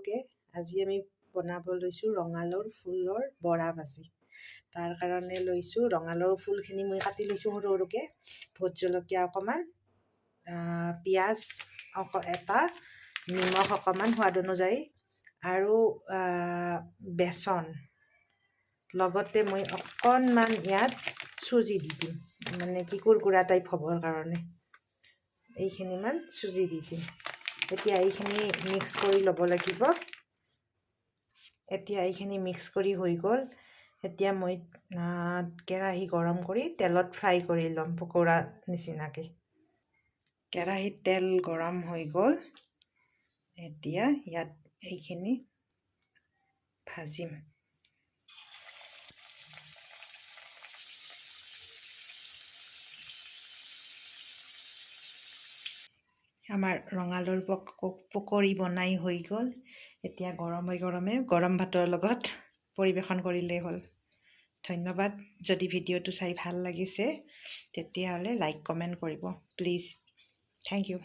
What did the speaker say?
সৰুকৈ আজি আমি বনাব লৈছোঁ ৰঙালাওৰ ফুলৰ বৰা ভাজি। তাৰ কাৰণে লৈছোঁ ৰঙালাওৰ ফুলখিনি মই কাটি লৈছোঁ সৰু সৰুকৈ, ভোট জলকীয়া অকণমান, পিঁয়াজ এটা, নিমখ অকণমান সোৱাদ অনুযায়ী, আৰু বেচন, লগতে মই অকণমান ইয়াত চুজি দি দিম, মানে কি কুৰকুৰা টাইপ হ'বৰ কাৰণে এইখিনিমান চুজি দি দিম। এতিয়া এইখিনি মিক্স কৰি ল'ব লাগিব। এতিয়া এইখিনি মিক্স কৰি হৈ গ'ল। এতিয়া মই কেৰাহী গৰম কৰি তেলত ফ্ৰাই কৰি ল'ম পকোৰা নিচিনাকৈ। কেৰাহীত তেল গৰম হৈ গ'ল। এতিয়া ইয়াত এইখিনি ভাজিম। আমাৰ ৰঙালাওৰ পকৰি বনাই হৈ গ'ল। এতিয়া গৰমে গৰম ভাতৰ লগত পৰিৱেশন কৰিলেই হ'ল। ধন্যবাদ। যদি ভিডিঅ'টো চাই ভাল লাগিছে তেতিয়াহ'লে লাইক কমেণ্ট কৰিব প্লিজ। Thank U.